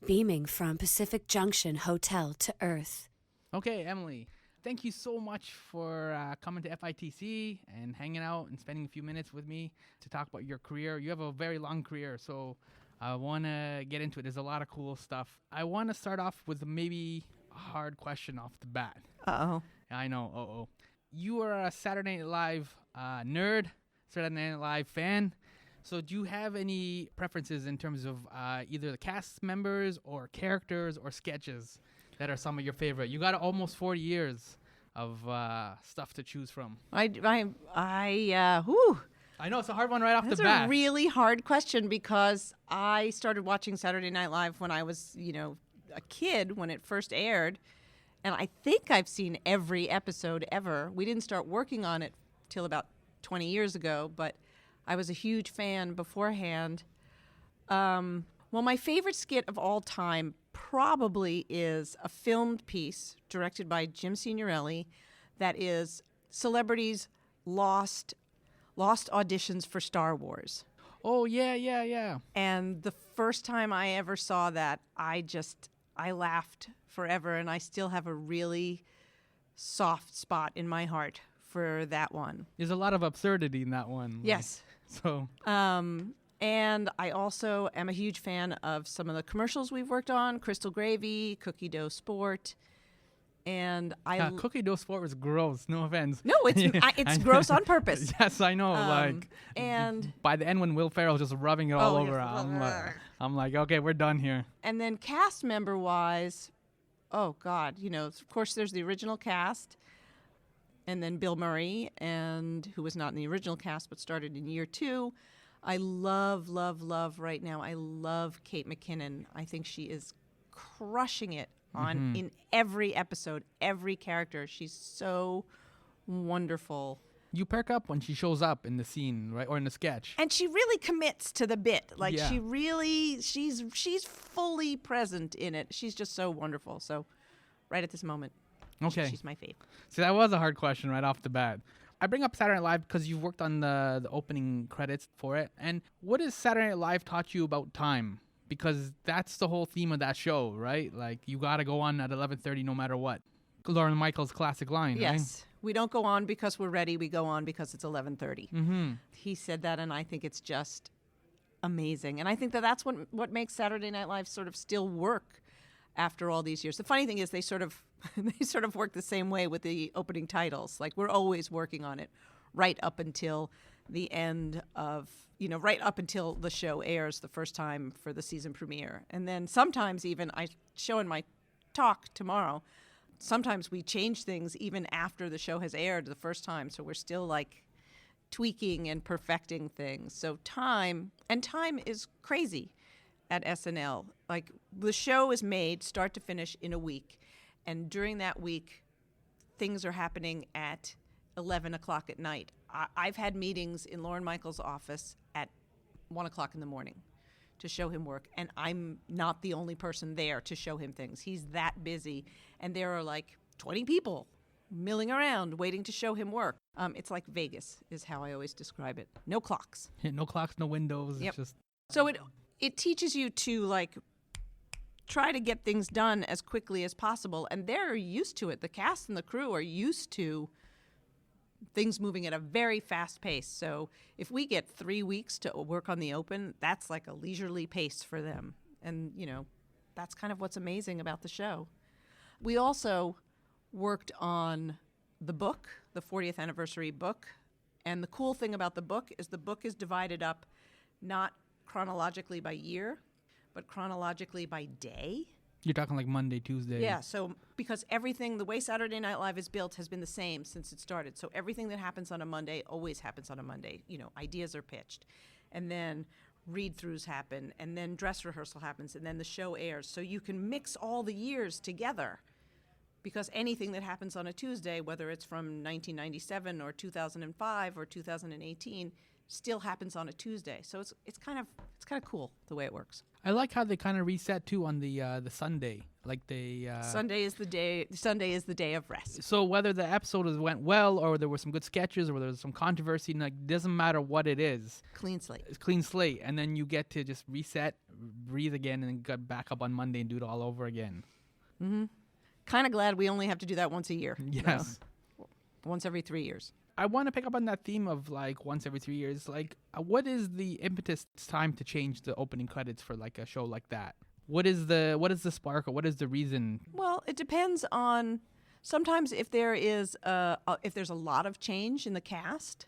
beaming from Pacific Junction Hotel to Earth. Okay, Emily, thank you so much for coming to FITC and hanging out and spending a few minutes with me to talk about your career. You have a very long career, so I want to get into it. There's a lot of cool stuff. I want to start off with maybe a hard question off the bat. Uh-oh. I know, uh-oh. You are a Saturday Night Live nerd, Saturday Night Live fan. So do you have any preferences in terms of either the cast members or characters or sketches that are some of your favorite? You got almost 40 years of stuff to choose from. I know it's a hard one right off That's the bat. a really hard question because I started watching Saturday Night Live when I was, a kid when it first aired. And I think I've seen every episode ever. We didn't start working on it till about 20 years ago, but I was a huge fan beforehand. Well, my favorite skit of all time probably is a filmed piece directed by Jim Signorelli that is celebrities lost auditions for Star Wars. Oh, yeah. And the first time I ever saw that, I laughed forever, and I still have a really soft spot in my heart for that one. There's a lot of absurdity in that one. Yes. And I also am a huge fan of some of the commercials we've worked on, Crystal Gravy, Cookie Dough Sport. And Cookie Dough Sport was gross. No offense. No, it's gross on purpose. Yes, I know. And by the end when Will Ferrell's just rubbing it all over, I'm like, okay, we're done here. And then cast member wise, oh God, of course there's the original cast, and then Bill Murray, and who was not in the original cast but started in year 2. I love right now. I love Kate McKinnon. I think she is crushing it in every episode, every character. She's so wonderful. You perk up when she shows up in the scene, right, or in the sketch. And she really commits to the bit. She's fully present in it. She's just so wonderful. So, right at this moment, okay, she's my fave. See, that was a hard question right off the bat. I bring up Saturday Night Live because you've worked on the opening credits for it. And what has Saturday Night Live taught you about time? Because that's the whole theme of that show, right? Like, you got to go on at 11:30 no matter what. Lorne Michaels' classic line, yes. Right? Yes. We don't go on because we're ready. We go on because it's 11:30. Mm-hmm. He said that, and I think it's just amazing. And I think that's what makes Saturday Night Live sort of still work after all these years. The funny thing is they sort of work the same way with the opening titles. Like, we're always working on it right up until the end of, right up until the show airs the first time for the season premiere. And then sometimes even, I show in my talk tomorrow, sometimes we change things even after the show has aired the first time. So we're still like tweaking and perfecting things. So time is crazy at SNL. Like, the show is made start to finish in a week. And during that week, things are happening at 11 o'clock at night. I've had meetings in Lorne Michaels' office at 1 o'clock in the morning to show him work. And I'm not the only person there to show him things. He's that busy. And there are like 20 people milling around waiting to show him work. It's like Vegas is how I always describe it. No clocks. No clocks, no windows. Yep. It's just... So it teaches you to like try to get things done as quickly as possible. And they're used to it. The cast and the crew are used to things moving at a very fast pace. So if we get 3 weeks to work on the open, that's like a leisurely pace for them. And, that's kind of what's amazing about the show. We also worked on the book, the 40th anniversary book. And the cool thing about the book is divided up not chronologically by year, but chronologically by day. You're talking like Monday, Tuesday. Yeah, so because everything, the way Saturday Night Live is built has been the same since it started. So everything that happens on a Monday always happens on a Monday. Ideas are pitched. And then read-throughs happen. And then dress rehearsal happens. And then the show airs. So you can mix all the years together. Because anything that happens on a Tuesday, whether it's from 1997 or 2005 or 2018, still happens on a Tuesday. So it's kind of cool the way it works. I like how they kind of reset too on the Sunday, like Sunday is the day of rest. So whether the episode went well or there were some good sketches or there was some controversy, doesn't matter what it is. Clean slate. It's clean slate, and then you get to just reset, breathe again and get back up on Monday and do it all over again. Kind of glad we only have to do that once a year. Yes. Once every 3 years. I want to pick up on that theme of like once every 3 years. Like, what is the impetus time to change the opening credits for like a show like that? What is the spark, or what is the reason? Well, it depends on. Sometimes if there's a lot of change in the cast,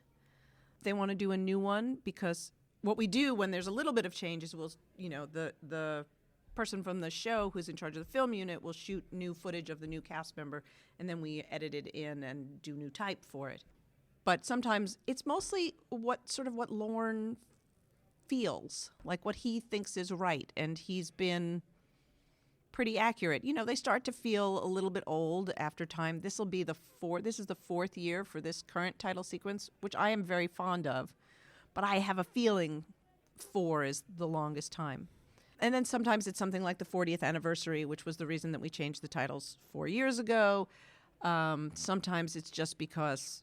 they want to do a new one, because what we do when there's a little bit of change is the person from the show who's in charge of the film unit will shoot new footage of the new cast member, and then we edit it in and do new type for it. But sometimes it's mostly what Lorne feels, like what he thinks is right, and he's been pretty accurate. They start to feel a little bit old after time. This is the fourth year for this current title sequence, which I am very fond of, but I have a feeling 4 is the longest time. And then sometimes it's something like the 40th anniversary, which was the reason that we changed the titles 4 years ago. Sometimes it's just because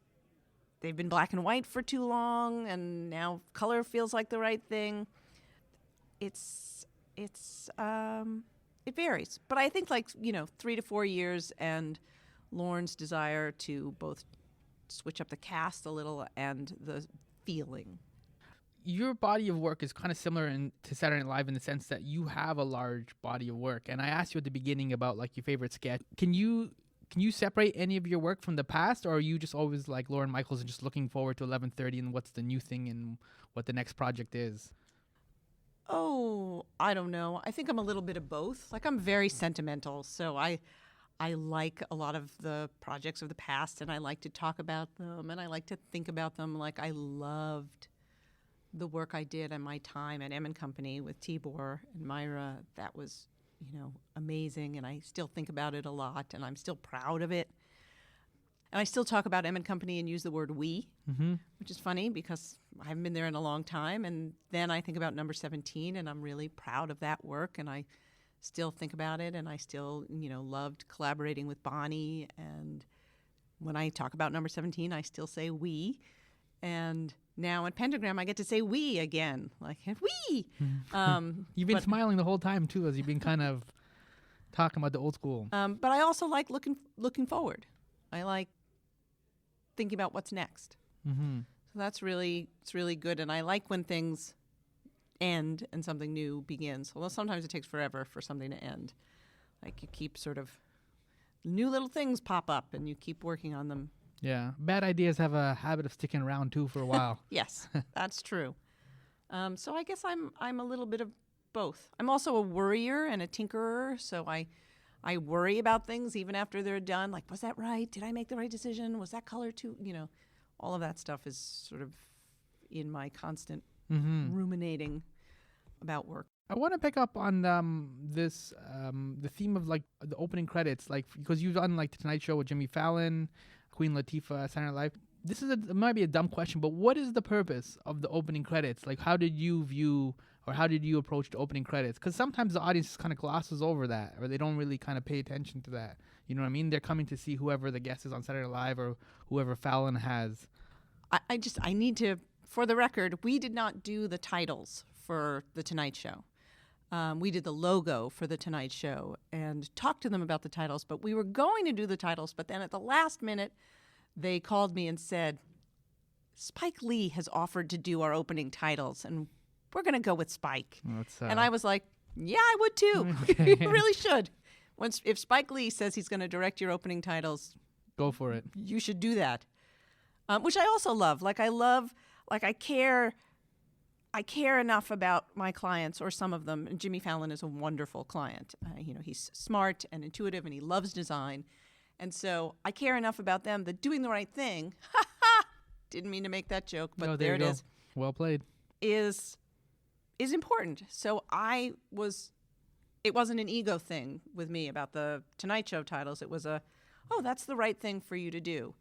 they've been black and white for too long, and now color feels like the right thing. It varies. But I think 3 to 4 years, and Lorne's desire to both switch up the cast a little and the feeling. Your body of work is kind of similar to Saturday Night Live in the sense that you have a large body of work. And I asked you at the beginning about like your favorite sketch. Can you separate any of your work from the past, or are you just always like Lorne Michaels and just looking forward to 11:30 and what's the new thing and what the next project is? Oh, I don't know. I think I'm a little bit of both. Like, I'm very sentimental, so I like a lot of the projects of the past, and I like to talk about them, and I like to think about them. Like, I loved the work I did and my time at M & Company with Tibor and Myra. That was, amazing, and I still think about it a lot, and I'm still proud of it. And I still talk about M & Company and use the word we, which is funny because I haven't been there in a long time. And then I think about number 17, and I'm really proud of that work, and I still think about it, and I still, loved collaborating with Bonnie. And when I talk about number 17, I still say we. And now at Pentagram, I get to say we again, like we. You've been smiling the whole time too, as you've been kind of talking about the old school. But I also like looking forward. I like thinking about what's next. So it's really good. And I like when things end and something new begins. Although sometimes it takes forever for something to end. Like, you keep sort of new little things pop up, and you keep working on them. Yeah, bad ideas have a habit of sticking around too for a while. Yes, that's true. So I guess I'm a little bit of both. I'm also a worrier and a tinkerer, so I worry about things even after they're done. Like, was that right? Did I make the right decision? Was that color too? All of that stuff is sort of in my constant ruminating about work. I want to pick up on the theme of like the opening credits, like because you've done like the Tonight Show with Jimmy Fallon, Queen Latifah, Saturday Night Live. This it might be a dumb question, but what is the purpose of the opening credits? Like, how did you view, or how did you approach the opening credits? Because sometimes the audience kind of glosses over that, or they don't really kind of pay attention to that. You know what I mean? They're coming to see whoever the guest is on Saturday Night Live, or whoever Fallon has. I need to, for the record, we did not do the titles for The Tonight Show. We did the logo for The Tonight Show and talked to them about the titles, but we were going to do the titles, but then at the last minute, they called me and said, Spike Lee has offered to do our opening titles, and we're going to go with Spike. And I was like, yeah, I would too. Okay. You really should. If Spike Lee says he's going to direct your opening titles, go for it. You should do that. Which I also love. I care enough about my clients, or some of them. And Jimmy Fallon is a wonderful client. He's smart and intuitive, and he loves design. And so I care enough about them that doing the right thing, didn't mean to make that joke, but no, there it is. Well played. Is important. So it wasn't an ego thing with me about the Tonight Show titles. It was that's the right thing for you to do.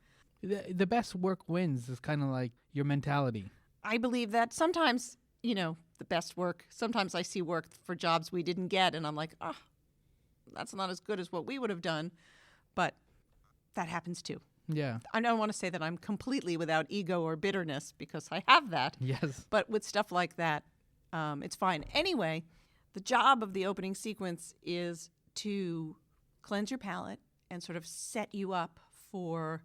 The best work wins is kind of like your mentality. I believe that sometimes, the best work, sometimes I see work for jobs we didn't get, and I'm like, that's not as good as what we would have done. But that happens too. Yeah. I don't want to say that I'm completely without ego or bitterness, because I have that. Yes. But with stuff like that, it's fine. Anyway, the job of the opening sequence is to cleanse your palate and sort of set you up for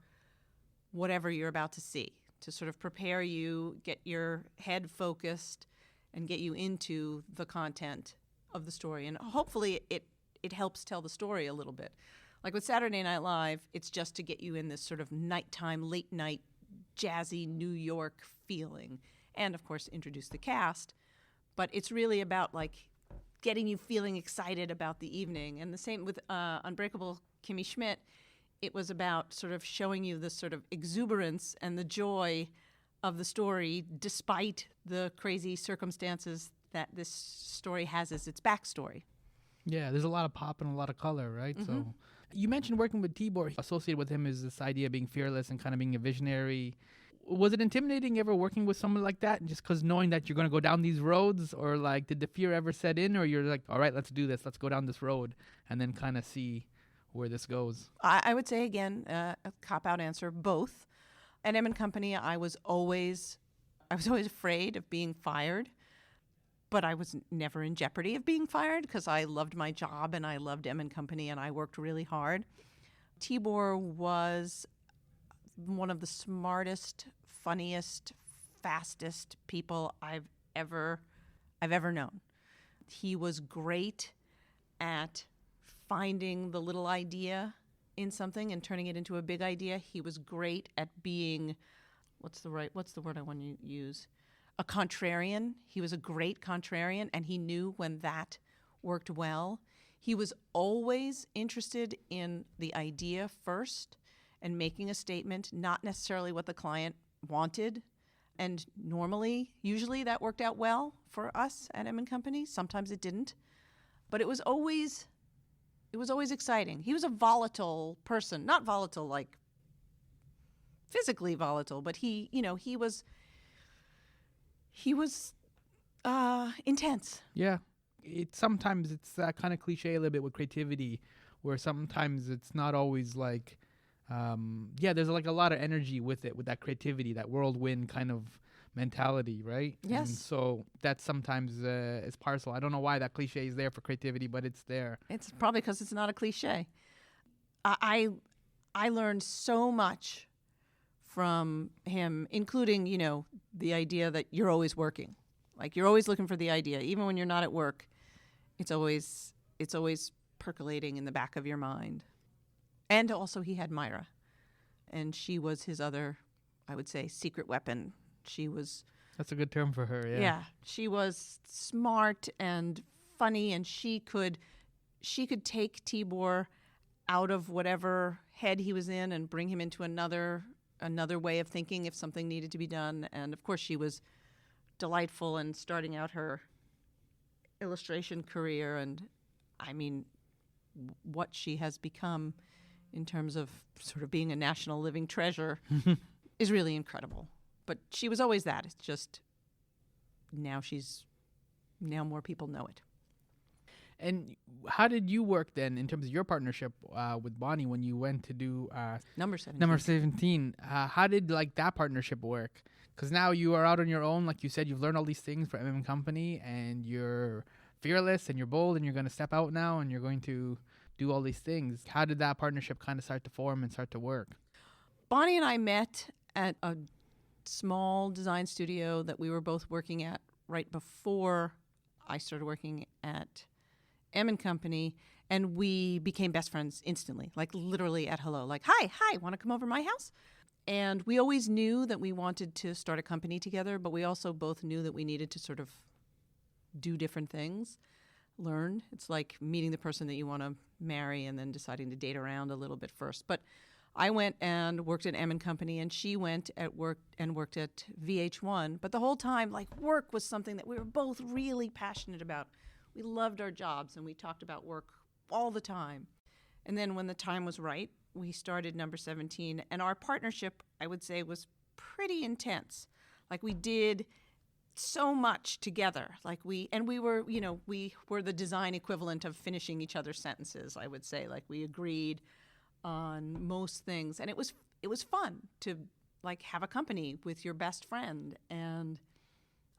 whatever you're about to see, to sort of prepare you, get your head focused, and get you into the content of the story. And hopefully it helps tell the story a little bit. Like with Saturday Night Live, it's just to get you in this sort of nighttime, late night, jazzy New York feeling. And of course, introduce the cast. But it's really about like getting you feeling excited about the evening. And the same with Unbreakable Kimmy Schmidt. It was about sort of showing you the sort of exuberance and the joy of the story despite the crazy circumstances that this story has as its backstory. Yeah, there's a lot of pop and a lot of color, right? So you mentioned working with Tibor. Associated with him is this idea of being fearless and kind of being a visionary. Was it intimidating ever working with someone like that, just because knowing that you're going to go down these roads? Or like, did the fear ever set in? Or you're like, all right, let's do this. Let's go down this road and then kind of see where this goes? I would say, again, a cop-out answer, both. At M& Company, I was always afraid of being fired, but I was never in jeopardy of being fired because I loved my job and I loved M& Company and I worked really hard. Tibor was one of the smartest, funniest, fastest people I've ever known. He was great at finding the little idea in something and turning it into a big idea. He was great at being, what's the word I want to use? A contrarian. He was a great contrarian, and he knew when that worked well. He was always interested in the idea first and making a statement, not necessarily what the client wanted. And usually that worked out well for us at M& Company. Sometimes it didn't. But it was always exciting. He was a volatile person, not volatile like physically volatile, but he was intense. Yeah. Sometimes it's that kind of cliche a little bit with creativity, where sometimes it's not always like, there's like a lot of energy with it, with that creativity, that whirlwind kind of mentality, right? Yes. And so that sometimes is partial. I don't know why that cliche is there for creativity, but it's there. It's probably because it's not a cliche. I learned so much from him, including, the idea that you're always working. Like, you're always looking for the idea. Even when you're not at work, it's always percolating in the back of your mind. And also he had Myra. And she was his other, I would say, secret weapon. That's a good term for her, yeah. Yeah. She was smart and funny, and she could take Tibor out of whatever head he was in and bring him into another way of thinking if something needed to be done. And of course she was delightful and starting out her illustration career, and I mean what she has become in terms of sort of being a national living treasure is really incredible. But she was always that. It's just now more people know it. And how did you work then in terms of your partnership with Bonnie when you went to do Number 17? Number 17. How did like that partnership work? Because now you are out on your own. Like you said, you've learned all these things from M& Company, and you're fearless and you're bold, and you're going to step out now and you're going to do all these things. How did that partnership kind of start to form and start to work? Bonnie and I met at a small design studio that we were both working at right before I started working at M & Company, and we became best friends instantly, like literally at hello, like, hi, want to come over to my house? And we always knew that we wanted to start a company together, but we also both knew that we needed to sort of do different things, learn. It's like meeting the person that you want to marry and then deciding to date around a little bit first. But I went and worked at M & Company, and she went at work and worked at VH1. But the whole time, like, work was something that we were both really passionate about. We loved our jobs, and we talked about work all the time. And then when the time was right, we started Number 17. And our partnership, I would say, was pretty intense. Like, we did so much together. Like, we were the design equivalent of finishing each other's sentences, I would say. Like, we agreed on most things, and it was fun to like have a company with your best friend. And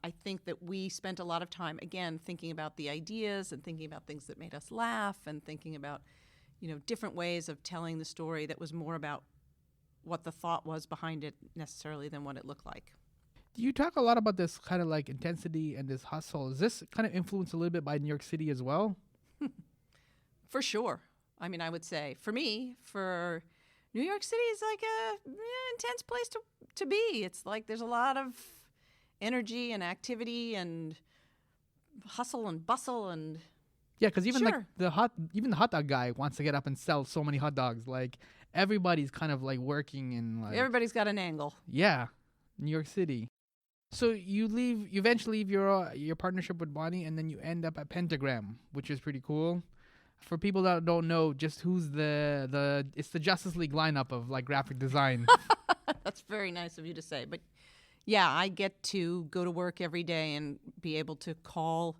I think that we spent a lot of time, again, thinking about the ideas and thinking about things that made us laugh and thinking about, different ways of telling the story that was more about what the thought was behind it necessarily than what it looked like. You talk a lot about this kind of like intensity and this hustle. Is this kind of influenced a little bit by New York City as well? For sure. I mean, I would say for me, for New York City is like a intense place to be. It's like there's a lot of energy and activity and hustle and bustle and Yeah, because even Sure. the hot dog guy wants to get up and sell so many hot dogs. Like everybody's kind of like working and like everybody's got an angle. yeah, New York City. So you eventually leave your partnership with Bonnie, and then you end up at Pentagram, which is pretty cool. For people that don't know, just who's it's the Justice League lineup of like graphic design. That's very nice of you to say. But yeah, I get to go to work every day and be able to call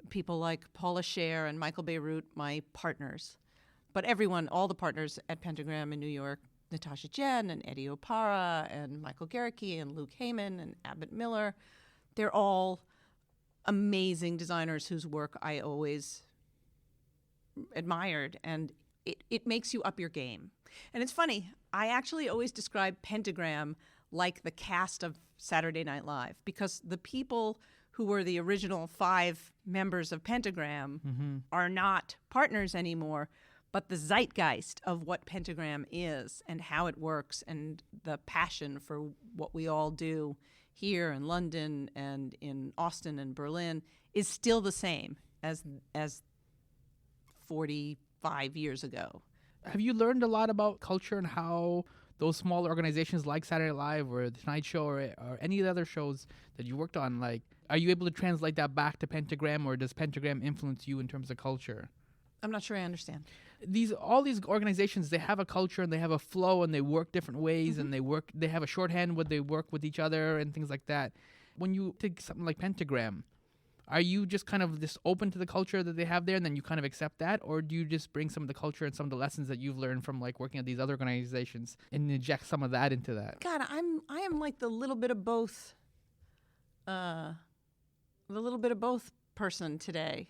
people like Paula Scher and Michael Beirut my partners. But everyone, all the partners at Pentagram in New York, Natasha Jen and Eddie Opara and Michael Garricky and Luke Heyman and Abbott Miller, they're all amazing designers whose work I always admired, and it makes you up your game. And it's funny, I actually always describe Pentagram like the cast of Saturday Night Live, because the people who were the original 5 members of Pentagram are not partners anymore, but the zeitgeist of what Pentagram is and how it works and the passion for what we all do here in London and in Austin and Berlin is still the same as 45 years ago. Have you learned a lot about culture and how those small organizations like Saturday Night Live or The Tonight Show or any of the other shows that you worked on, like, are you able to translate that back to Pentagram, or does Pentagram influence you in terms of culture? I'm not sure I understand. All these organizations, they have a culture and they have a flow and they work different ways and they have a shorthand where they work with each other and things like that. When you take something like Pentagram, are you just kind of just open to the culture that they have there and then you kind of accept that, or do you just bring some of the culture and some of the lessons that you've learned from like working at these other organizations and inject some of that into that? God, I am like the little bit of both person today.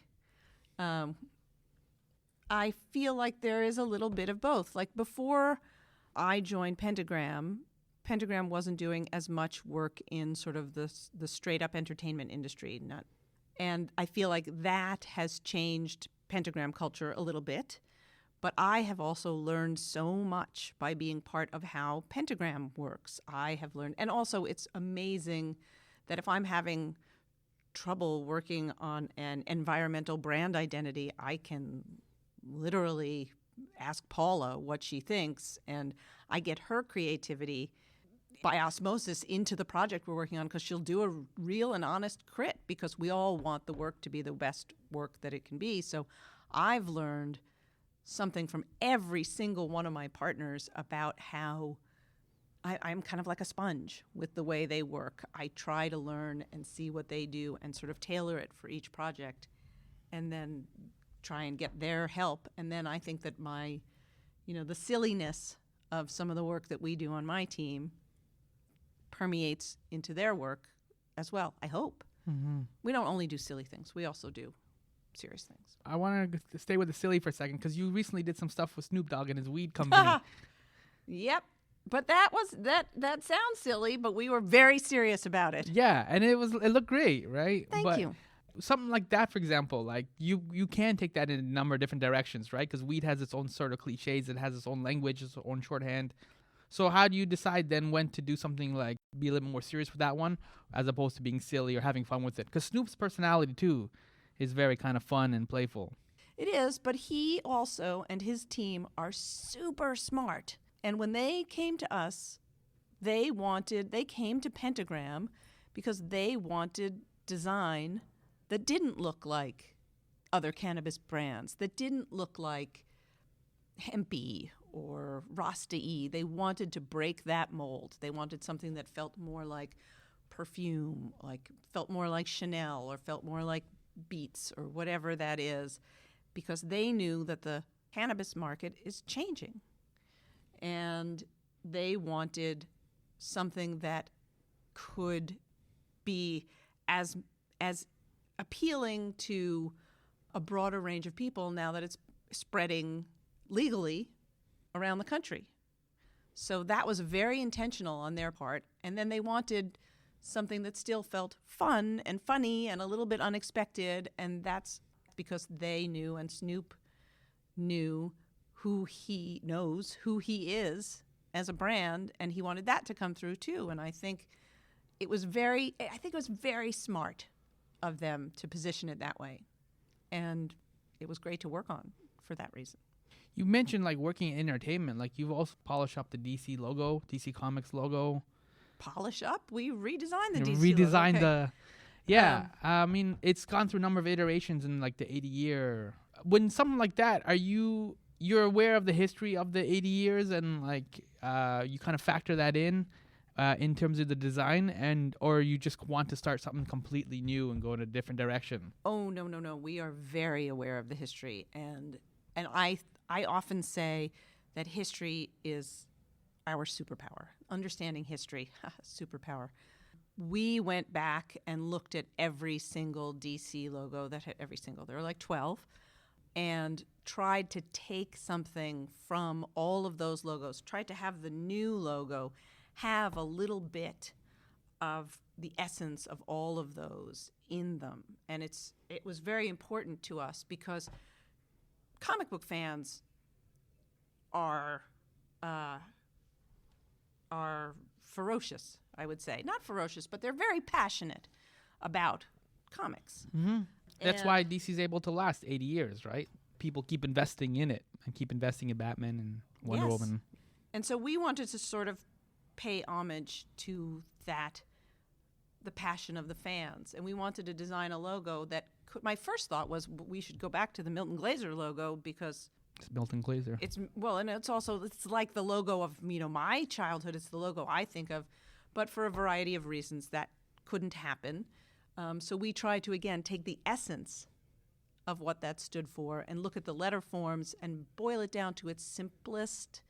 I feel like there is a little bit of both. Like before I joined Pentagram wasn't doing as much work in sort of the straight up entertainment industry. And I feel like that has changed Pentagram culture a little bit. But I have also learned so much by being part of how Pentagram works. I have learned, and also it's amazing that if I'm having trouble working on an environmental brand identity, I can literally ask Paula what she thinks, and I get her creativity by osmosis into the project we're working on, because she'll do a real and honest crit, because we all want the work to be the best work that it can be. So I've learned something from every single one of my partners about how I'm kind of like a sponge with the way they work. I try to learn and see what they do and sort of tailor it for each project, and then try and get their help. And then I think that the silliness of some of the work that we do on my team permeates into their work as well, I hope. Mm-hmm. We don't only do silly things. We also do serious things. I want to stay with the silly for a second, because you recently did some stuff with Snoop Dogg and his weed company. Yep. But that sounds silly, but we were very serious about it. Yeah, and it looked great, right? Thank you. Something like that, for example, like you can take that in a number of different directions, right? Because weed has its own sort of cliches, it has its own language, its own shorthand. So how do you decide then when to do something like be a little more serious with that one, as opposed to being silly or having fun with it? Because Snoop's personality too is very kind of fun and playful. It is, but he also and his team are super smart. And when they came to us, they came to Pentagram because they wanted design that didn't look like other cannabis brands, that didn't look like Hempy or Rasta-y. They wanted to break that mold. They wanted something that felt more like perfume, felt more like Chanel, or felt more like Beats, or whatever that is, because they knew that the cannabis market is changing. And they wanted something that could be as appealing to a broader range of people now that it's spreading legally around the country. So that was very intentional on their part. And then they wanted something that still felt fun and funny and a little bit unexpected. And that's because they knew, and Snoop knew who he is as a brand. And he wanted that to come through too. And I think it was very smart of them to position it that way. And it was great to work on for that reason. You mentioned like working in entertainment, like you've also polished up the DC logo, DC Comics logo. Polish up? We redesigned the DC Redesigned logo. Okay. Yeah. I mean, it's gone through a number of iterations in like the 80 year. When something like that, you're aware of the history of the 80 years and like you kind of factor that in terms of the design, or you just want to start something completely new and go in a different direction? Oh, no. We are very aware of the history. And I often say that history is our superpower. Understanding history, superpower. We went back and looked at every single DC logo there were like 12, and tried to take something from all of those logos, tried to have the new logo have a little bit of the essence of all of those in them. And it was very important to us because comic book fans are ferocious, I would say. Not ferocious, but they're very passionate about comics. Mm-hmm. That's why DC's able to last 80 years, right? People keep investing in it and keep investing in Batman and Wonder Woman. And so we wanted to sort of pay homage to that, the passion of the fans. And we wanted to design a logo that my first thought was we should go back to the Milton Glaser logo because it's Milton Glaser. And it's like the logo of my childhood. It's the logo I think of, but for a variety of reasons that couldn't happen. So we tried to again take the essence of what that stood for and look at the letter forms and boil it down to its simplest,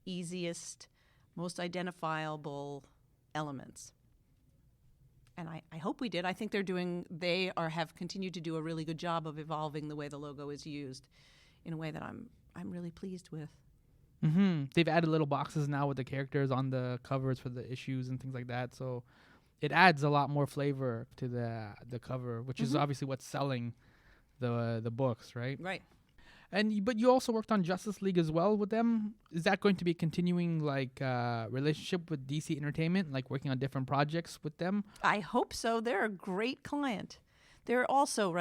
easiest, most identifiable elements. And I hope we did. I think have continued to do a really good job of evolving the way the logo is used in a way that I'm really pleased with. Mm-hmm. They've added little boxes now with the characters on the covers for the issues and things like that. So it adds a lot more flavor to the cover, which is obviously what's selling the books, right? Right. But you also worked on Justice League as well with them. Is that going to be a continuing relationship with DC Entertainment, like working on different projects with them? I hope so. They're a great client. They're also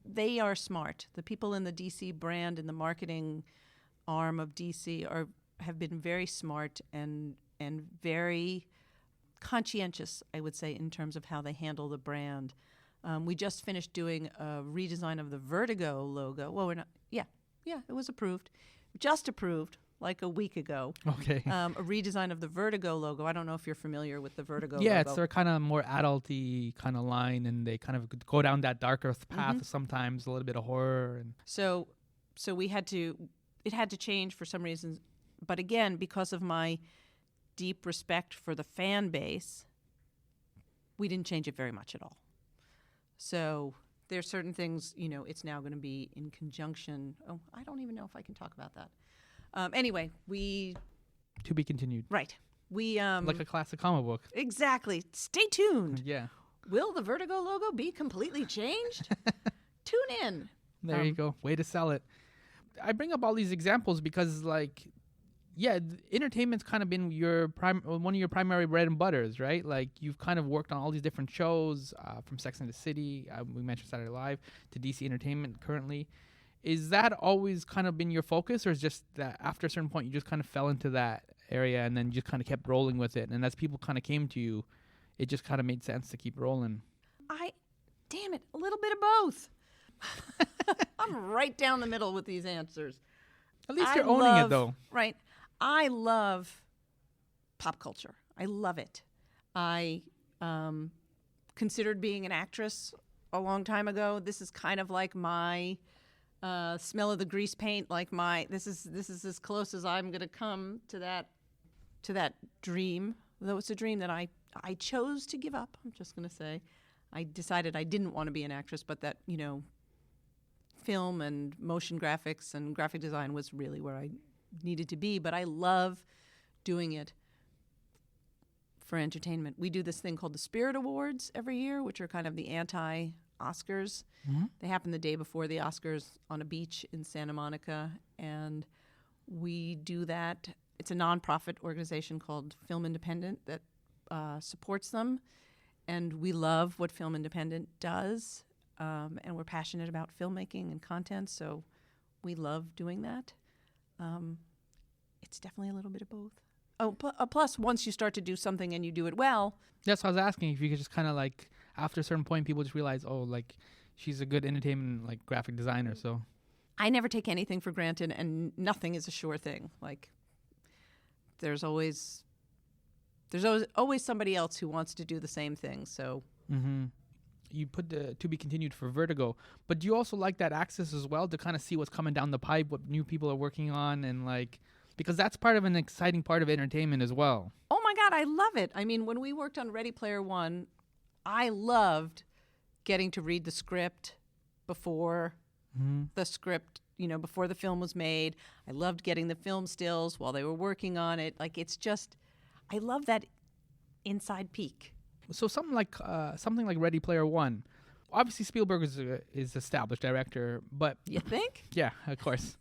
they are smart. The people in the DC brand and the marketing arm of DC have been very smart and very conscientious, I would say, in terms of how they handle the brand. We just finished doing a redesign of the Vertigo logo. Well, we're not. Yeah, it was approved. Just approved like a week ago. Okay. A redesign of the Vertigo logo. I don't know if you're familiar with the Vertigo yeah, logo. it's their kind of more adult-y kind of line, and they kind of go down that darker path sometimes, a little bit of horror. And So it had to change for some reasons. But again, because of my deep respect for the fan base, we didn't change it very much at all. So there are certain things, it's now going to be in conjunction. Oh, I don't even know if I can talk about that. Anyway, to be continued. Right. Like a classic comic book. Exactly. Stay tuned. Yeah. Will the Vertigo logo be completely changed? Tune in. There you go. Way to sell it. I bring up all these examples because, entertainment's kind of been one of your primary bread and butters, right? Like, you've kind of worked on all these different shows, from Sex and the City, we mentioned Saturday Night Live, to DC Entertainment currently. Is that always kind of been your focus, or is just that after a certain point you just kind of fell into that area and then just kind of kept rolling with it? And as people kind of came to you, it just kind of made sense to keep rolling? Damn it, a little bit of both. I'm right down the middle with these answers. At least you're owning it, though. Right. I love pop culture. I love it. I considered being an actress a long time ago. This is kind of like my smell of the grease paint. This is as close as I'm going to come to that dream. Though it's a dream that I chose to give up. I'm just going to say, I decided I didn't want to be an actress, but that, film and motion graphics and graphic design was really where I needed to be. But I love doing it for entertainment. We do this thing called the Spirit Awards every year, which are kind of the anti-Oscars. They happen the day before the Oscars on a beach in Santa Monica, and we do that. It's a nonprofit organization called Film Independent that supports them, and we love what Film Independent does, and we're passionate about filmmaking and content, so we love doing that. It's definitely a little bit of both. Oh, plus, once you start to do something and you do it well. That's what I was asking, if you could just kind of like, after a certain point, people just realize, oh, like, she's a good entertainment, like, graphic designer, so. I never take anything for granted, and nothing is a sure thing. Like, there's always somebody else who wants to do the same thing, so. You put the to be continued for Vertigo, but do you also like that access as well to kind of see what's coming down the pipe, what new people are working on, and like, because that's part of an exciting part of entertainment as well. Oh my God, I love it. I mean, when we worked on Ready Player One, I loved getting to read the script before the script, before the film was made. I loved getting the film stills while they were working on it. Like, it's just, I love that inside peek. So something like Ready Player One, obviously Spielberg is established director, but You think? yeah, of course.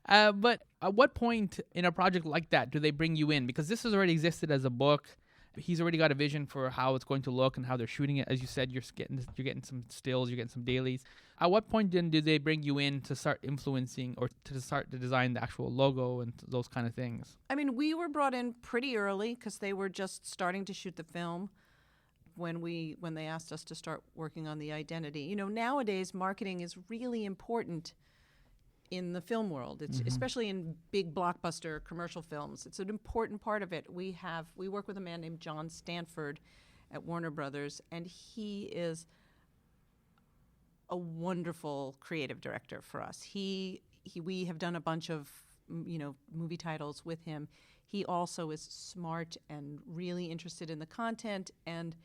But at what point in a project like that do they bring you in? Because this has already existed as a book. He's already got a vision for how it's going to look and how they're shooting it. As you said, you're getting some stills, you're getting some dailies. At what point then do they bring you in to start influencing or to start to design the actual logo and those kind of things? I mean, we were brought in pretty early because they were just starting to shoot the film when they asked us to start working on the identity. Nowadays marketing is really important in the film world. It's especially in big blockbuster commercial films. It's an important part of it. We work with a man named John Stanford at Warner Brothers, and he is a wonderful creative director for us. We have done a bunch of movie titles with him. He also is smart and really interested in the content, and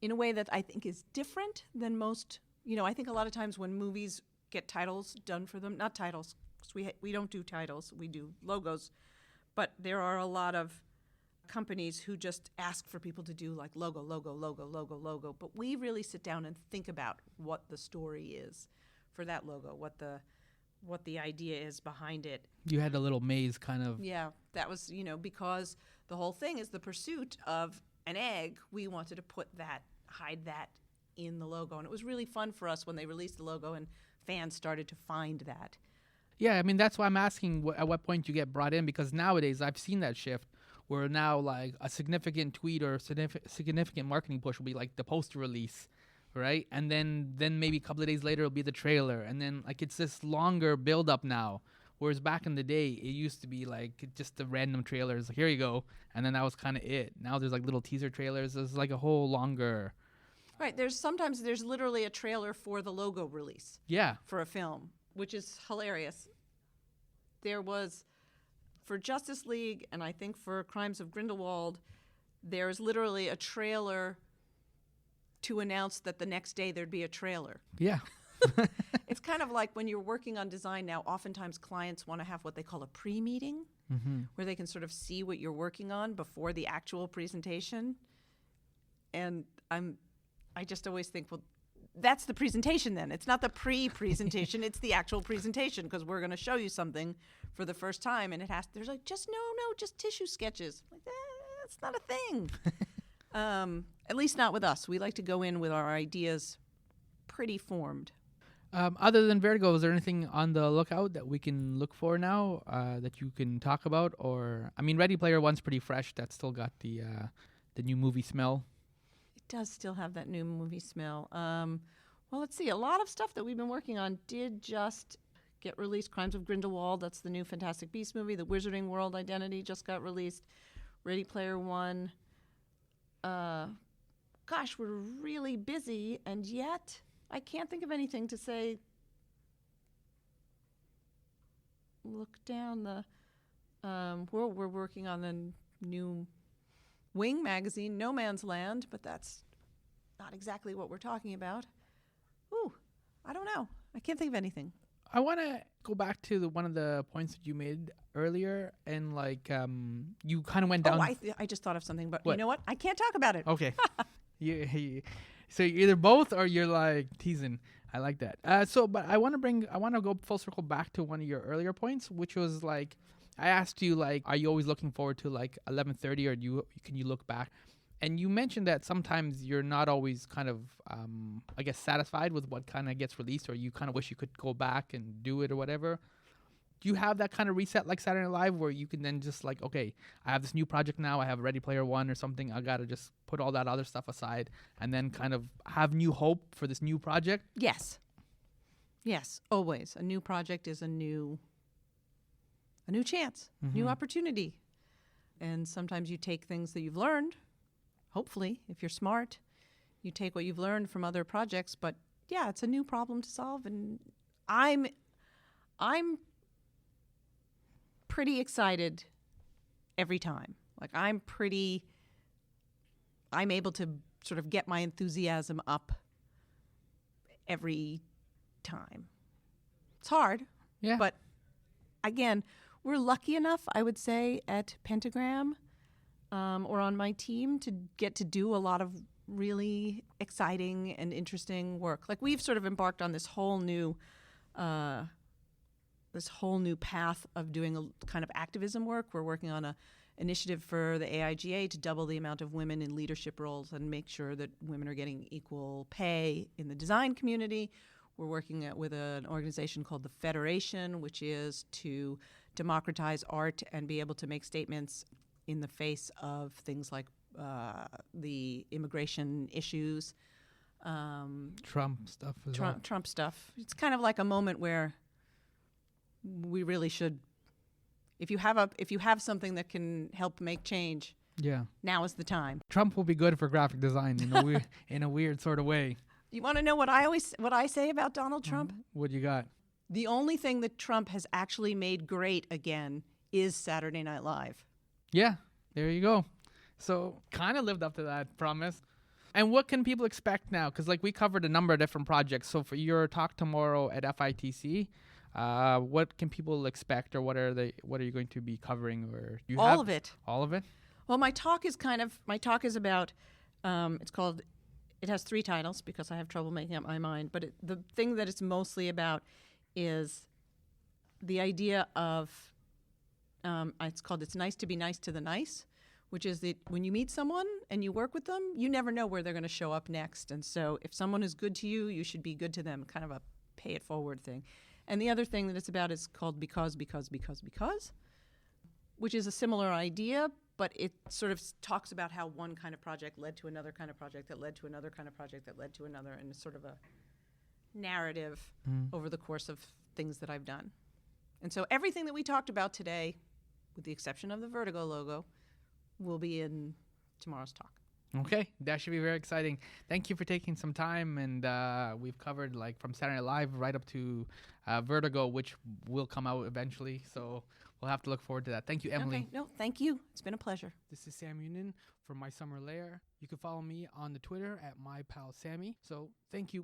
in a way that I think is different than most. I think a lot of times when movies get titles done for them, not titles, because we don't do titles, we do logos, but there are a lot of companies who just ask for people to do like logo, but we really sit down and think about what the story is for that logo, what the idea is behind it. You had a little maze kind of. Yeah, that was, because the whole thing is the pursuit of an egg, we wanted to hide that in the logo. And it was really fun for us when they released the logo and fans started to find that. Yeah, I mean, that's why I'm asking at what point you get brought in, because nowadays I've seen that shift where now like a significant tweet or significant marketing push will be like the poster release, right? And then maybe a couple of days later it'll be the trailer. And then like it's this longer build up now. Whereas back in the day, it used to be like just the random trailers. Like, here you go. And then that was kind of it. Now there's like little teaser trailers. There's like a whole longer. Right. There's literally a trailer for the logo release. Yeah. For a film, which is hilarious. There was, for Justice League and I think for Crimes of Grindelwald, there's literally a trailer to announce that the next day there'd be a trailer. Yeah. It's kind of like when you're working on design now, oftentimes clients want to have what they call a pre-meeting, where they can sort of see what you're working on before the actual presentation. And I just always think, well, that's the presentation then. It's not the pre-presentation, it's the actual presentation, because we're going to show you something for the first time, and there's like, just tissue sketches. Like, that's not a thing. At least not with us. We like to go in with our ideas pretty formed. Other than Vertigo, is there anything on the lookout that we can look for now that you can talk about? Or, I mean, Ready Player One's pretty fresh. That's still got the new movie smell. It does still have that new movie smell. Well, let's see. A lot of stuff that we've been working on did just get released. Crimes of Grindelwald, that's the new Fantastic Beasts movie. The Wizarding World Identity just got released. Ready Player One. Gosh, we're really busy, and yet I can't think of anything to say. Look down the. We're working on the new Wing magazine, No Man's Land, but that's not exactly what we're talking about. Ooh, I don't know. I can't think of anything. I want to go back to one of the points that you made earlier, and like you kind of went down. I just thought of something, but What? you know what? I can't talk about it. Okay. So you're either both or you're like teasing. I like that. But I want to go full circle back to one of your earlier points, which was like, I asked you like, are you always looking forward to like 11:30, or can you look back? And you mentioned that sometimes you're not always kind of, I guess, satisfied with what kind of gets released, or you kind of wish you could go back and do it or whatever. Do you have that kind of reset like Saturday Night Live, where you can then just like, okay, I have this new project now, I have Ready Player One or something, I got to just put all that other stuff aside and then kind of have new hope for this new project? Yes. Yes, always. A new project is a new chance, new opportunity. And sometimes you take things that you've learned, hopefully, if you're smart, you take what you've learned from other projects, but yeah, it's a new problem to solve, and I'm pretty excited every time. Like I'm able to sort of get my enthusiasm up every time. It's hard, Yeah. but again, we're lucky enough, I would say, at Pentagram or on my team to get to do a lot of really exciting and interesting work. Like we've sort of embarked on this whole new path of doing a kind of activism work. We're working on a initiative for the AIGA to double the amount of women in leadership roles and make sure that women are getting equal pay in the design community. We're working with an organization called the Federation, which is to democratize art and be able to make statements in the face of things like the immigration issues. Trump stuff as well. Trump stuff. It's kind of like a moment where we really should, if you have something that can help make change, Yeah. now is the time. Trump will be good for graphic design in a weird sort of way. You want to know what I say about Donald Trump? What you got? The only thing that Trump has actually made great again is Saturday Night Live. Yeah, there you go. So kind of lived up to that promise. And what can people expect now? Because like we covered a number of different projects. So for your talk tomorrow at FITC, what can people expect, or what are you going to be covering, or you All of it. All of it? Well, my talk is about. It has 3 titles because I have trouble making up my mind. But the thing that it's mostly about is the idea of. It's called "It's Nice to Be Nice to the Nice," which is that when you meet someone and you work with them, you never know where they're going to show up next. And so if someone is good to you, you should be good to them, kind of a pay it forward thing. And the other thing that it's about is called Because, which is a similar idea, but it sort of talks about how one kind of project led to another kind of project that led to another kind of project that led to another, and it's sort of a narrative over the course of things that I've done. And so everything that we talked about today, with the exception of the Vertigo logo, will be in tomorrow's talk. Okay, that should be very exciting. Thank you for taking some time, and we've covered like from Saturday Night Live right up to Vertigo, which will come out eventually. So we'll have to look forward to that. Thank you, Emily. Okay. No, thank you. It's been a pleasure. This is Sam Union from My Summer Lair. You can follow me on the Twitter at My Pal Sammy. So thank you.